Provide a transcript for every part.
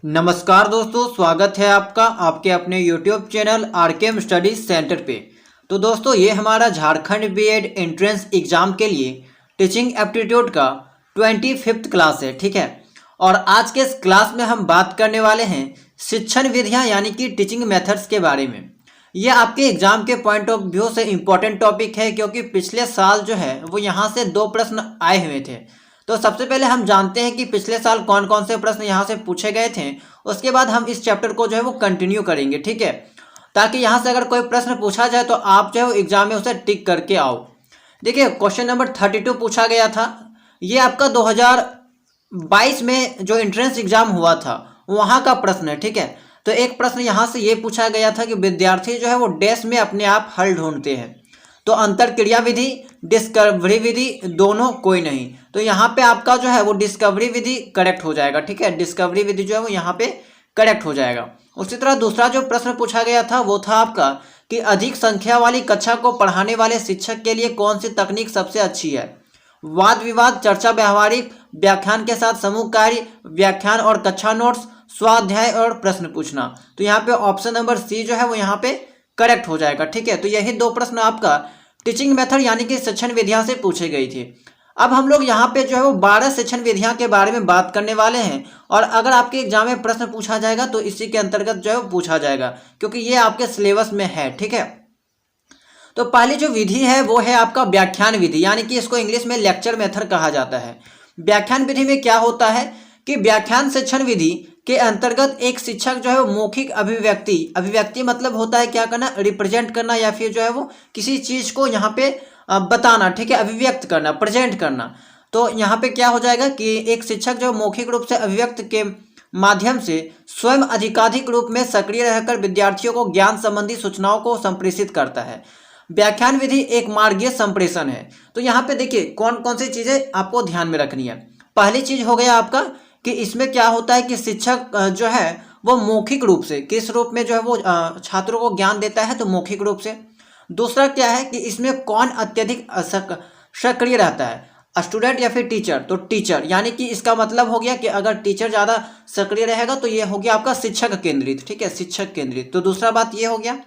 नमस्कार दोस्तों, स्वागत है आपका आपके अपने YouTube channel RKM study centre पे। तो दोस्तों, ये हमारा झारखंड बीएड एंट्रेंस एग्जाम के लिए टीचिंग एप्टीट्यूड का 25th क्लास है, ठीक है। और आज के इस क्लास में हम बात करने वाले हैं शिक्षण विधियां यानी कि टीचिंग मेथड्स के बारे में। ये आपके एग्जाम के पॉइंट ऑफ व्यू से इम्पोर्टेंट टॉपिक है, क्योंकि पिछले साल जो है वो यहाँ से 2 प्रश्न आए हुए थे। तो सबसे पहले हम जानते हैं कि पिछले साल कौन कौन से प्रश्न यहाँ से पूछे गए थे। उसके बाद हम इस चैप्टर को जो है वो कंटिन्यू करेंगे, ठीक है, ताकि यहाँ से अगर कोई प्रश्न पूछा जाए तो आप जो है वो एग्जाम में उसे टिक करके आओ। देखिए, क्वेश्चन नंबर 32 पूछा गया था। ये आपका 2022 में जो एंट्रेंस एग्जाम हुआ था वहाँ का प्रश्न है, ठीक है। तो एक प्रश्न यहाँ से ये पूछा गया था कि विद्यार्थी जो है वो डैश में अपने आप हल ढूंढते हैं। तो अंतर क्रिया विधि, डिस्कवरी विधि, दोनों कोई नहीं। तो यहाँ पे आपका जो है वो डिस्कवरी विधि करेक्ट हो जाएगा, ठीक है। डिस्कवरी विधि जो है वो यहाँ पे करेक्ट हो जाएगा। उसी तरह दूसरा जो प्रश्न पूछा गया था वो था आपका कि अधिक संख्या वाली कक्षा को पढ़ाने वाले शिक्षक के लिए कौन सी तकनीक सबसे अच्छी है। वाद विवाद, चर्चा, व्यवहारिक, व्याख्यान के साथ समूह कार्य, व्याख्यान और कक्षा नोट्स, स्वाध्याय और प्रश्न पूछना। तो यहाँ पे ऑप्शन नंबर सी जो है वो यहाँ पे करेक्ट हो जाएगा, ठीक है। तो यही 2 प्रश्न आपका टीचिंग मेथड यानी कि शिक्षण विधियां से पूछे गई थी। अब हम लोग यहाँ पे जो है वो 12 शिक्षण विधियां के बारे में बात करने वाले हैं। और अगर आपके एग्जाम में प्रश्न पूछा जाएगा तो इसी के अंतर्गत जो है वो पूछा जाएगा, क्योंकि ये आपके सिलेबस में है, ठीक है। तो पहली जो विधि है वो है आपका व्याख्यान विधि, यानी कि इसको इंग्लिश में लेक्चर मेथड कहा जाता है। व्याख्यान विधि में क्या होता है कि व्याख्यान शिक्षण विधि के अंतर्गत एक शिक्षक जो है वो मौखिक अभिव्यक्ति मतलब होता है क्या करना, रिप्रेजेंट करना, या फिर जो है वो किसी चीज को यहाँ पे बताना, ठीक है, अभिव्यक्त करना, प्रेजेंट करना। तो यहाँ पे क्या हो जाएगा कि एक शिक्षक जो मौखिक रूप से अभिव्यक्त के माध्यम से स्वयं अधिकाधिक रूप में सक्रिय रहकर विद्यार्थियों को ज्ञान संबंधी सूचनाओं को संप्रेषित करता है। व्याख्यान विधि एक मार्गीय संप्रेषण है। तो यहाँ पे देखिए कौन कौन सी चीजें आपको ध्यान में रखनी है। पहली चीज हो गया आपका कि इसमें क्या होता है कि शिक्षक जो है वो मौखिक रूप से, किस रूप में जो है वो छात्रों को ज्ञान देता है, तो मौखिक रूप से। दूसरा क्या है कि इसमें कौन अत्यधिक सक्रिय रहता है, स्टूडेंट या फिर टीचर। तो टीचर, यानी कि इसका मतलब हो गया कि अगर टीचर ज़्यादा सक्रिय रहेगा तो ये हो गया आपका शिक्षक केंद्रित, ठीक है, शिक्षक केंद्रित। तो दूसरा बात ये हो गया।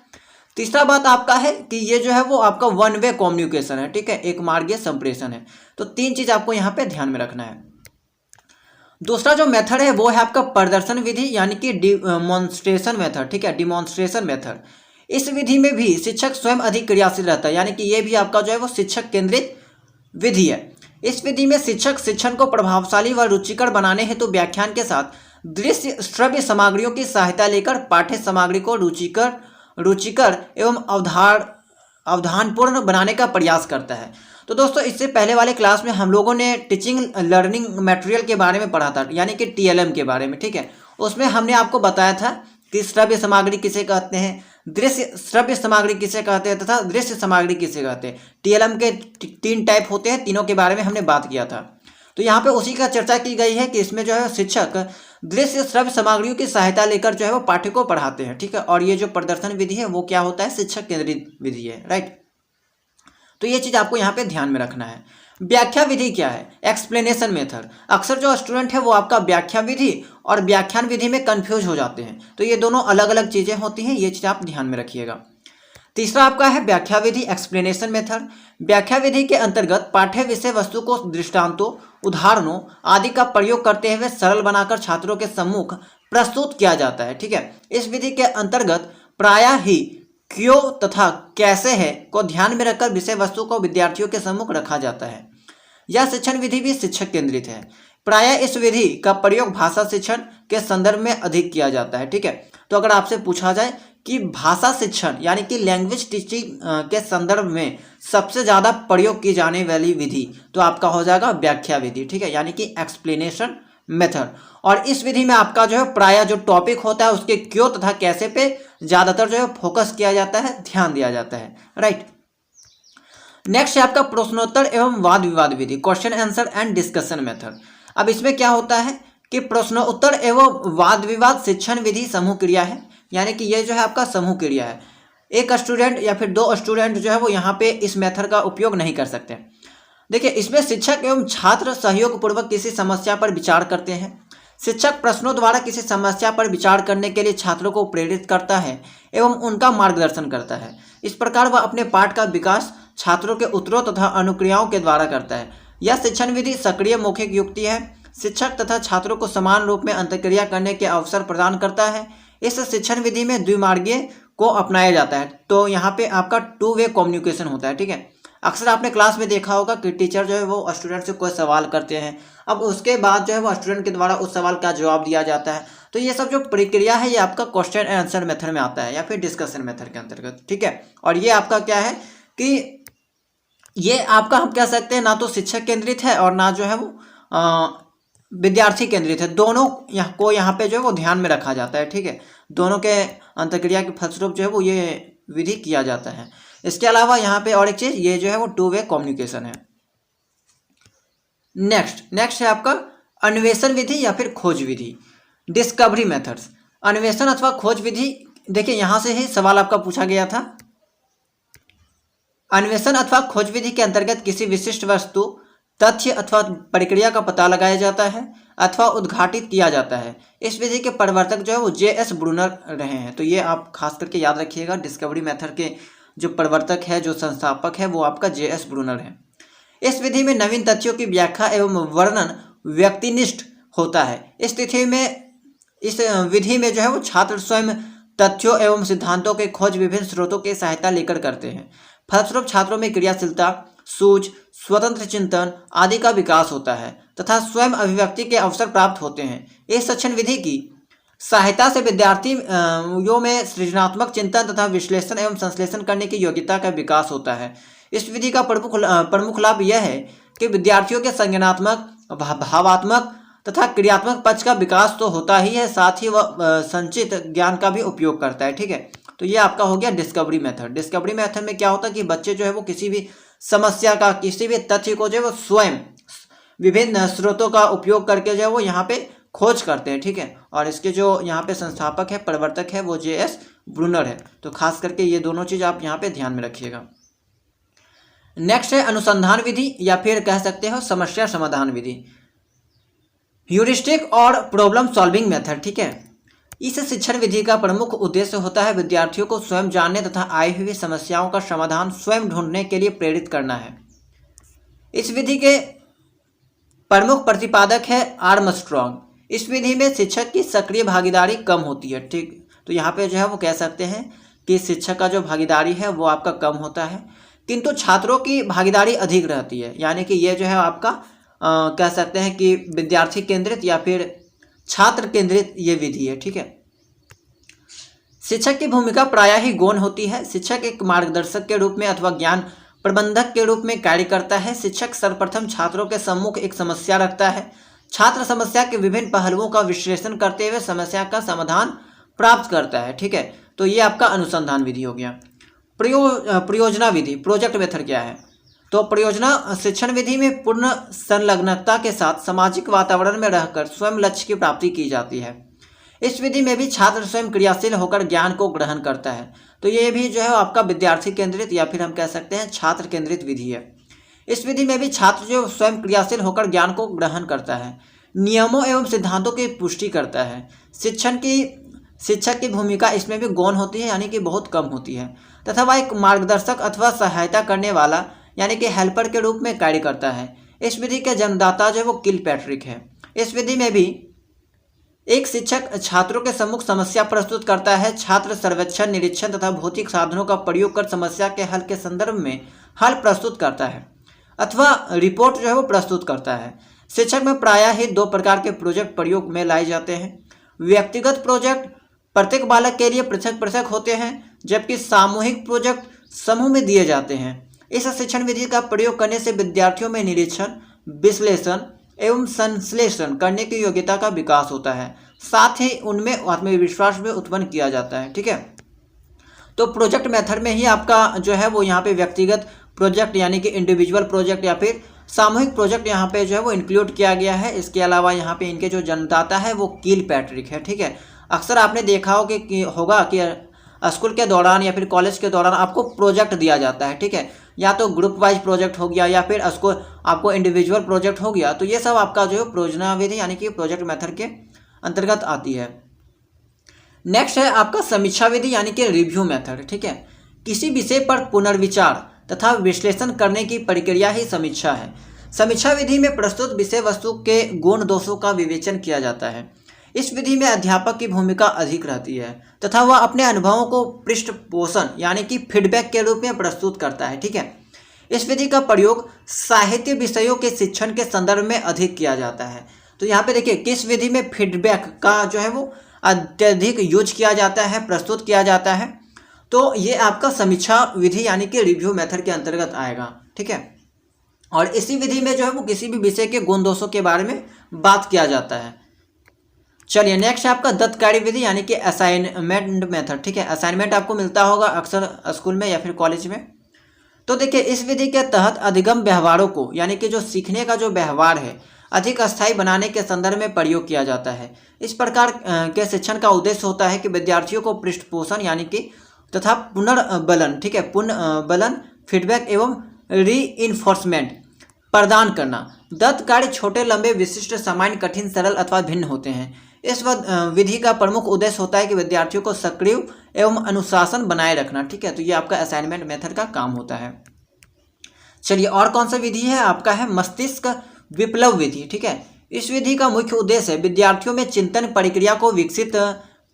तीसरा बात आपका है कि ये जो है वो आपका वन वे कम्युनिकेशन है, ठीक है, एक मार्गीय संप्रेषण है। तो 3 चीज़ आपको यहाँ पे ध्यान में रखना है। दूसरा जो मेथड है वो है आपका प्रदर्शन विधि, यानी कि डिमॉन्स्ट्रेशन मेथड, ठीक है, डिमॉन्स्ट्रेशन मेथड। इस विधि में भी शिक्षक स्वयं अधिक क्रियाशील रहता है, यानी कि ये भी आपका जो है वो शिक्षक केंद्रित विधि है। इस विधि में शिक्षक शिक्षण को प्रभावशाली व रुचिकर बनाने हेतु व्याख्यान के साथ दृश्य श्रव्य सामग्रियों की सहायता लेकर पाठ्य सामग्री को रुचिकर एवं अवधानपूर्ण बनाने का प्रयास करता है। तो दोस्तों, इससे पहले वाले क्लास में हम लोगों ने टीचिंग लर्निंग मटेरियल के बारे में पढ़ा था, यानी कि टीएलएम के बारे में, ठीक है। उसमें हमने आपको बताया था कि श्रव्य सामग्री किसे कहते हैं, दृश्य श्रव्य सामग्री किसे कहते हैं तथा दृश्य सामग्री किसे कहते हैं। टीएलएम के 3 टाइप होते हैं, तीनों के बारे में हमने बात किया था। तो यहाँ पे उसी का चर्चा की गई है कि इसमें जो है शिक्षक दृश्य श्रव्य सामग्रियों की सहायता लेकर जो है वो पाठ्य को पढ़ाते हैं, ठीक है। और ये जो प्रदर्शन विधि है वो क्या होता है, शिक्षक केंद्रित विधि है, राइट। तो ये चीज आपको यहाँ पे ध्यान में रखना है। व्याख्या विधि क्या है, एक्सप्लेनेशन मेथड। अक्सर जो स्टूडेंट है वो आपका व्याख्या विधि और व्याख्यान विधि में कंफ्यूज हो जाते हैं, तो ये दोनों अलग अलग चीजें होती हैं, ये चीज आप ध्यान में रखिएगा। तीसरा आपका है व्याख्या विधि, एक्सप्लेनेशन मेथड। व्याख्या विधि के अंतर्गत पाठ्य विषय वस्तु को दृष्टांतों, उदाहरणों आदि का प्रयोग करते हुए सरल बनाकर छात्रों के सम्मुख प्रस्तुत किया जाता है, ठीक है। इस विधि के अंतर्गत प्रायः ही क्यों तथा कैसे है को ध्यान में रखकर विषय वस्तु को विद्यार्थियों के सम्मुख रखा जाता है। यह शिक्षण विधि भी शिक्षक केंद्रित है। प्रायः इस विधि का प्रयोग भाषा शिक्षण के संदर्भ में अधिक किया जाता है, ठीक है। तो अगर आपसे पूछा जाए कि भाषा शिक्षण यानी कि लैंग्वेज टीचिंग के संदर्भ में सबसे ज़्यादा प्रयोग की जाने वाली विधि तो आपका हो जाएगा व्याख्या विधि, ठीक है, यानी कि एक्सप्लेनेशन मेथड। और इस विधि में आपका जो है प्रायः जो टॉपिक होता है उसके क्यों तथा कैसे पे ज़्यादातर जो है फोकस किया जाता है, ध्यान दिया जाता है, राइट। नेक्स्ट है आपका प्रश्नोत्तर एवं वाद विवाद विधि, question answer and discussion method. अब इसमें क्या होता है कि प्रश्नोत्तर एवं वाद विवाद शिक्षण विधि समूह क्रिया है, यानी कि ये जो है आपका समूह क्रिया है। एक स्टूडेंट या फिर 2 स्टूडेंट जो है वो यहाँ पे इस मेथड का उपयोग नहीं कर सकते। देखिए, इसमें शिक्षक एवं छात्र सहयोग पूर्वक किसी समस्या पर विचार करते हैं। शिक्षक प्रश्नों द्वारा किसी समस्या पर विचार करने के लिए छात्रों को प्रेरित करता है एवं उनका मार्गदर्शन करता है। इस प्रकार वह अपने पाठ का विकास छात्रों के उत्तरों तथा अनुक्रियाओं के द्वारा करता है। यह शिक्षण विधि सक्रिय मौखिक युक्ति है। शिक्षक तथा छात्रों को समान रूप में अंतःक्रिया करने के अवसर प्रदान करता है। इस शिक्षण विधि में द्विमार्गीय को अपनाया जाता है। तो यहाँ पे आपका 2 वे कम्युनिकेशन होता है, ठीक है। अक्सर आपने क्लास में देखा होगा कि टीचर जो है वो स्टूडेंट से कोई सवाल करते हैं, अब उसके बाद जो है वो स्टूडेंट के द्वारा उस सवाल का जवाब दिया जाता है। तो ये सब जो प्रक्रिया है ये आपका क्वेश्चन एंड आंसर मेथड में आता है या फिर डिस्कशन मेथड के अंतर्गत, ठीक है। और ये आपका क्या है कि ये आपका हम कह सकते हैं ना तो शिक्षक केंद्रित है और ना जो है वो विद्यार्थी केंद्रित है। दोनों को यहाँ पे जो है वो ध्यान में रखा जाता है, ठीक है। दोनों के अंतःक्रिया के फलस्वरूप जो है वो ये विधि किया जाता है। इसके अलावा यहाँ पे और एक चीज ये जो है वो 2 वे कम्युनिकेशन है। नेक्स्ट है आपका अन्वेषण विधि या फिर खोज विधि, डिस्कवरी मेथड्स। अन्वेषण अथवा खोज विधि, देखिए यहाँ से ही सवाल आपका पूछा गया था। अन्वेषण अथवा खोज विधि के अंतर्गत किसी विशिष्ट वस्तु, तथ्य अथवा प्रक्रिया का पता लगाया जाता है अथवा उद्घाटित किया जाता है। इस विधि के प्रवर्तक जो है वो J.S. ब्रूनर रहे हैं। तो ये आप खास करके याद रखिएगा, डिस्कवरी मेथड के जो प्रवर्तक है, जो संस्थापक है वो आपका J.S. ब्रूनर है। इस विधि में नवीन तथ्यों की व्याख्या एवं वर्णन व्यक्तिनिष्ठ होता है। इस विधि में जो है वो छात्र स्वयं तथ्यों एवं सिद्धांतों के खोज विभिन्न स्रोतों की सहायता लेकर करते हैं। फलस्वरूप छात्रों में क्रियाशीलता, सूझ, स्वतंत्र चिंतन आदि का विकास होता है तथा स्वयं अभिव्यक्ति के अवसर प्राप्त होते हैं। इस शिक्षण विधि की सहायता से विद्यार्थियों में सृजनात्मक चिंतन तथा विश्लेषण एवं संश्लेषण करने की योग्यता का विकास होता है। इस विधि का प्रमुख लाभ यह है कि विद्यार्थियों के संज्ञानात्मक, भावात्मक तथा क्रियात्मक पक्ष का विकास तो होता ही है, साथ ही वह संचित ज्ञान का भी उपयोग करता है, ठीक है। तो ये आपका हो गया डिस्कवरी मेथड। डिस्कवरी मेथड में क्या होता है कि बच्चे जो है वो किसी भी समस्या का, किसी भी तथ्य को जो है वो स्वयं विभिन्न स्रोतों का उपयोग करके जो है वो यहाँ पे खोज करते हैं, ठीक है। और इसके जो यहाँ पे संस्थापक है, प्रवर्तक है वो J.S. ब्रूनर है। तो खास करके ये दोनों चीज आप यहाँ पे ध्यान में रखिएगा। नेक्स्ट है अनुसंधान विधि या फिर कह सकते हो समस्या समाधान विधि, ह्यूरिस्टिक और प्रॉब्लम सॉल्विंग मेथड, ठीक है। इस शिक्षण विधि का प्रमुख उद्देश्य होता है विद्यार्थियों को स्वयं जानने तथा आई हुई समस्याओं का समाधान स्वयं ढूंढने के लिए प्रेरित करना है। इस विधि के प्रमुख प्रतिपादक है आर्मस्ट्रॉन्ग। इस विधि में शिक्षक की सक्रिय भागीदारी कम होती है, ठीक। तो यहाँ पे जो है वो कह सकते हैं कि शिक्षक का जो भागीदारी है वो आपका कम होता है, किंतु छात्रों की भागीदारी अधिक रहती है। यानी कि ये जो है आपका कह सकते हैं कि विद्यार्थी केंद्रित या फिर छात्र केंद्रित ये विधि है, ठीक है। शिक्षक की भूमिका प्रायः ही गौण होती है। शिक्षक एक मार्गदर्शक के रूप में अथवा ज्ञान प्रबंधक के रूप में कार्य करता है। शिक्षक सर्वप्रथम छात्रों के सम्मुख एक समस्या रखता है। छात्र समस्या के विभिन्न पहलुओं का विश्लेषण करते हुए समस्या का समाधान प्राप्त करता है, ठीक है। तो ये आपका अनुसंधान विधि हो गया। प्रयोजना विधि, प्रोजेक्ट मेथड क्या है? तो परियोजना शिक्षण विधि में पूर्ण संलग्नता के साथ सामाजिक वातावरण में रहकर स्वयं लक्ष्य की प्राप्ति की जाती है। इस विधि में भी छात्र स्वयं क्रियाशील होकर ज्ञान को ग्रहण करता है। तो ये भी जो है आपका विद्यार्थी केंद्रित या फिर हम कह सकते हैं छात्र केंद्रित विधि है। इस विधि में भी छात्र जो स्वयं क्रियाशील होकर ज्ञान को ग्रहण करता है, नियमों एवं सिद्धांतों की पुष्टि करता है। शिक्षक की भूमिका इसमें भी गौण होती है, यानी कि बहुत कम होती है, तथा वह एक मार्गदर्शक अथवा सहायता करने वाला यानी कि हेल्पर के रूप में कार्य करता है। इस विधि के जन्मदाता जो है वो किलपैट्रिक है। इस विधि में भी एक शिक्षक छात्रों के सम्मुख समस्या प्रस्तुत करता है। छात्र सर्वेक्षण, निरीक्षण तथा भौतिक साधनों का प्रयोग कर समस्या के हल के संदर्भ में हल प्रस्तुत करता है अथवा रिपोर्ट जो है वो प्रस्तुत करता है। शिक्षक में प्रायः ही 2 प्रकार के प्रोजेक्ट प्रयोग में लाए जाते हैं। व्यक्तिगत प्रोजेक्ट प्रत्येक बालक के लिए पृथक पृथक होते हैं, जबकि सामूहिक प्रोजेक्ट समूह में दिए जाते हैं। इस शिक्षण विधि का प्रयोग करने से विद्यार्थियों में निरीक्षण, विश्लेषण एवं संश्लेषण करने की योग्यता का विकास होता है, साथ ही उनमें आत्मविश्वास भी उत्पन्न किया जाता है, ठीक है। तो प्रोजेक्ट मेथड में ही आपका जो है वो यहाँ पे व्यक्तिगत प्रोजेक्ट यानी कि इंडिविजुअल प्रोजेक्ट या फिर सामूहिक प्रोजेक्ट यहाँ पे जो है वो इंक्लूड किया गया है। इसके अलावा यहाँ पे इनके जो जन्मदाता है वो किलपैट्रिक है, ठीक है। अक्सर आपने देखा होगा कि स्कूल के दौरान या फिर कॉलेज के दौरान आपको प्रोजेक्ट दिया जाता है, ठीक है। या तो ग्रुप वाइज प्रोजेक्ट हो गया या फिर उसको आपको इंडिविजुअल प्रोजेक्ट हो गया, तो ये सब आपका जो है प्रोजना विधि यानी कि प्रोजेक्ट मेथड के अंतर्गत आती है। नेक्स्ट है आपका समीक्षा विधि यानी कि रिव्यू मेथड। ठीक है, किसी विषय पर पुनर्विचार तथा विश्लेषण करने की प्रक्रिया ही समीक्षा है। समीक्षा विधि में प्रस्तुत विषय वस्तु के गुण दोषों का विवेचन किया जाता है। इस विधि में अध्यापक की भूमिका अधिक रहती है तथा वह अपने अनुभवों को पृष्ठपोषण यानी कि फीडबैक के रूप में प्रस्तुत करता है। ठीक है, इस विधि का प्रयोग साहित्य विषयों के शिक्षण के संदर्भ में अधिक किया जाता है। तो यहाँ पे देखिए किस विधि में फीडबैक का जो है वो अत्यधिक यूज किया जाता है, प्रस्तुत किया जाता है, तो ये आपका समीक्षा विधि यानी कि रिव्यू मेथड के अंतर्गत आएगा। ठीक है, और इसी विधि में जो है वो किसी भी विषय के गुण दोषों के बारे में बात किया जाता है। चलिए नेक्स्ट है आपका दत्तकारी विधि यानी कि असाइनमेंट मेथड। ठीक है, असाइनमेंट आपको मिलता होगा अक्सर स्कूल में या फिर कॉलेज में। तो देखिए इस विधि के तहत अधिगम व्यवहारों को यानी कि जो सीखने का जो व्यवहार है अधिक अस्थायी बनाने के संदर्भ में प्रयोग किया जाता है। इस प्रकार के शिक्षण का उद्देश्य होता है कि विद्यार्थियों को पृष्ठपोषण यानी कि तथा पुनर्बलन, ठीक है, पुनर्बलन, फीडबैक एवं रीइंफोर्समेंट प्रदान करना। दत्तकारी छोटे, लंबे, विशिष्ट, सामान्य, कठिन, सरल अथवा भिन्न होते हैं। इस विधि का प्रमुख उद्देश्य होता है कि विद्यार्थियों को सक्रिय एवं अनुशासन बनाए रखना। ठीक है, तो ये आपका असाइनमेंट मेथड का काम होता है। चलिए और कौन सा विधि है आपका है मस्तिष्क विप्लव विधि। ठीक है, इस विधि का मुख्य उद्देश्य है विद्यार्थियों में चिंतन प्रक्रिया को विकसित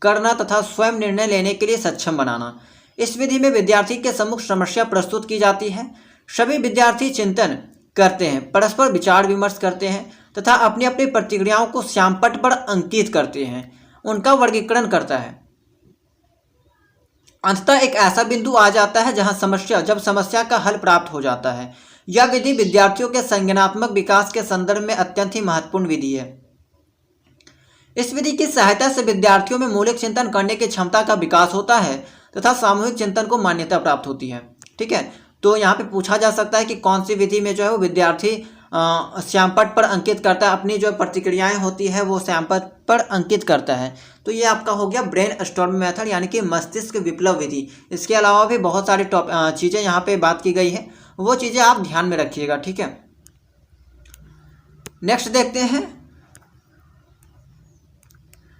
करना तथा स्वयं निर्णय लेने के लिए सक्षम बनाना। इस विधि में विद्यार्थी के सम्मुख समस्या प्रस्तुत की जाती है। सभी विद्यार्थी चिंतन करते हैं, परस्पर विचार विमर्श करते हैं तथा अपनी अपनी प्रतिक्रियाओं को श्यामपट्ट पर अंकित करते हैं, उनका वर्गीकरण करता है। अंततः एक ऐसा बिंदु आ जाता है जब समस्या का हल प्राप्त हो जाता है। यह विधि विद्यार्थियों के संज्ञानात्मक विकास के संदर्भ में अत्यंत ही महत्वपूर्ण विधि है। इस विधि की सहायता से विद्यार्थियों में मौलिक चिंतन करने की क्षमता का विकास होता है तथा सामूहिक चिंतन को मान्यता प्राप्त होती है। ठीक है, तो यहाँ पे पूछा जा सकता है कि कौन सी विधि में जो है वो विद्यार्थी श्यामपट्ट पर अंकित करता है, अपनी जो प्रतिक्रियाएं होती है वो श्यामपट्ट पर अंकित करता है। तो ये आपका हो गया ब्रेन स्टॉर्म मेथड यानी कि मस्तिष्क विप्लव विधि। इसके अलावा भी बहुत सारी चीज़ें यहाँ पे बात की गई है, वो चीज़ें आप ध्यान में रखिएगा। ठीक है, नेक्स्ट देखते हैं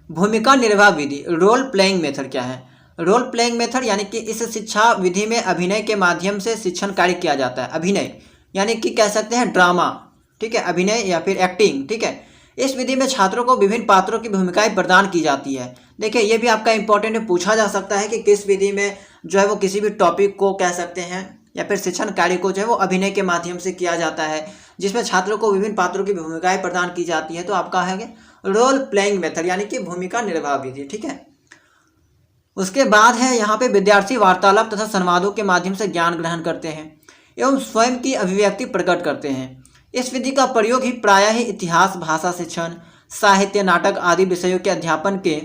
भूमिका निर्वाह विधि, रोल प्लेइंग मेथड क्या है। रोल प्लेइंग मेथड यानी कि इस शिक्षा विधि में अभिनय के माध्यम से शिक्षण कार्य किया जाता है। अभिनय यानी कि कह सकते हैं ड्रामा, ठीक है, अभिनय या फिर एक्टिंग। ठीक है, इस विधि में छात्रों को विभिन्न पात्रों की भूमिकाएं प्रदान की जाती है। देखिए ये भी आपका इंपॉर्टेंट है, पूछा जा सकता है कि किस विधि में जो है वो किसी भी टॉपिक को कह सकते हैं या फिर शिक्षण कार्य को जो है वो अभिनय के माध्यम से किया जाता है, जिसमें छात्रों को विभिन्न पात्रों की भूमिकाएं प्रदान की जाती है। तो आपका है रोल प्लेइंग मेथड यानी कि भूमिका निर्वाह विधि। ठीक है, उसके बाद है यहाँ पे विद्यार्थी वार्तालाप तथा संवादों के माध्यम से ज्ञान ग्रहण करते हैं एवं स्वयं की अभिव्यक्ति प्रकट करते हैं। इस विधि का प्रयोग ही प्रायः ही इतिहास, भाषा शिक्षण, साहित्य, नाटक आदि विषयों के अध्यापन के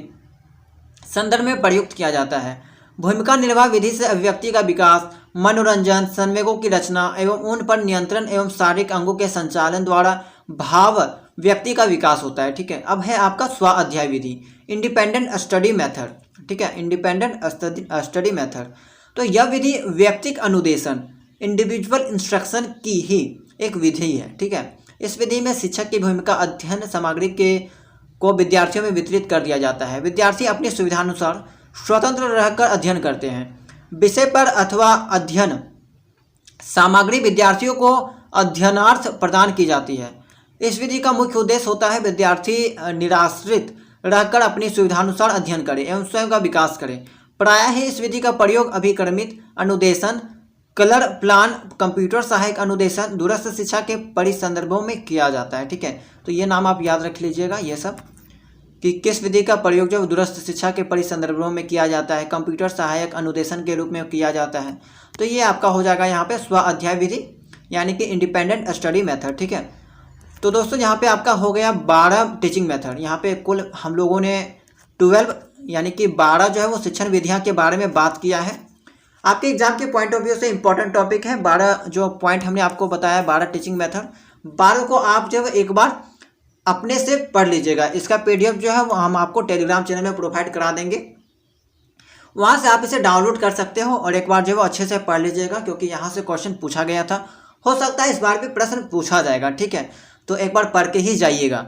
संदर्भ में प्रयुक्त किया जाता है। भूमिका निर्वाह विधि से अभिव्यक्ति का विकास, मनोरंजन, संवेगों की रचना एवं उन पर नियंत्रण एवं शारीरिक अंगों के संचालन द्वारा भाव व्यक्ति का विकास होता है। ठीक है, अब है आपका स्व अध्याय विधि, इंडिपेंडेंट स्टडी मेथड। ठीक है, इंडिपेंडेंट स्टडी मेथड। तो यह विधि व्यक्तिक अनुदेशन, इंडिविजुअल इंस्ट्रक्शन की ही एक विधि है। ठीक है, इस विधि में शिक्षक की भूमिका अध्ययन सामग्री को विद्यार्थियों में वितरित कर दिया जाता है। विद्यार्थी अपनी सुविधानुसार स्वतंत्र रहकर अध्ययन करते हैं। विषय पर अथवा अध्ययन सामग्री विद्यार्थियों को अध्ययनार्थ प्रदान की जाती है। इस विधि का मुख्य उद्देश्य होता है विद्यार्थी निराश्रित रहकर अपनी सुविधानुसार अध्ययन करें एवं स्वयं का विकास करें। प्रायः ही इस विधि का प्रयोग अभिक्रमित अनुदेशन, कलर प्लान, कंप्यूटर सहायक अनुदेशन, दूरस्थ शिक्षा के परिसंदर्भों में किया जाता है। ठीक है, तो ये नाम आप याद रख लीजिएगा, ये सब कि किस विधि का प्रयोग जो दूरस्थ शिक्षा के परिसंदर्भों में किया जाता है, कंप्यूटर सहायक अनुदेशन के रूप में किया जाता है। तो ये आपका हो जाएगा यहाँ पे स्व अध्याय विधि यानी कि इंडिपेंडेंट स्टडी मेथड। ठीक है, तो दोस्तों यहाँ पे आपका हो गया 12 टीचिंग मेथड। यहाँ पे कुल हम लोगों ने 12 यानी कि 12 जो है वो शिक्षण विधियाँ के बारे में बात किया है। आपके एग्जाम के पॉइंट ऑफ व्यू से इंपॉर्टेंट टॉपिक है। 12 जो पॉइंट हमने आपको बताया, 12 टीचिंग मेथड, 12 को आप जब एक बार अपने से पढ़ लीजिएगा। इसका PDF जो है वो हम आपको टेलीग्राम चैनल में प्रोवाइड करा देंगे, वहाँ से आप इसे डाउनलोड कर सकते हो और एक बार जो है वो अच्छे से पढ़ लीजिएगा, क्योंकि यहाँ से क्वेश्चन पूछा गया था। हो सकता है इस बार भी प्रश्न पूछा जाएगा, ठीक है, तो एक बार पढ़ के ही जाइएगा।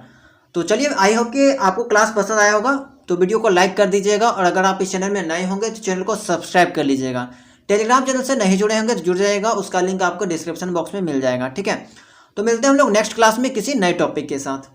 तो चलिए, आई होप कि आपको क्लास पसंद आया होगा, तो वीडियो को लाइक कर दीजिएगा और अगर आप इस चैनल में नए होंगे तो चैनल को सब्सक्राइब कर लीजिएगा। टेलीग्राम चैनल से नहीं जुड़े होंगे तो जुड़ जाइएगा, उसका लिंक आपको डिस्क्रिप्शन बॉक्स में मिल जाएगा, ठीक है। तो मिलते हैं हम लोग नेक्स्ट क्लास में किसी नए टॉपिक के साथ।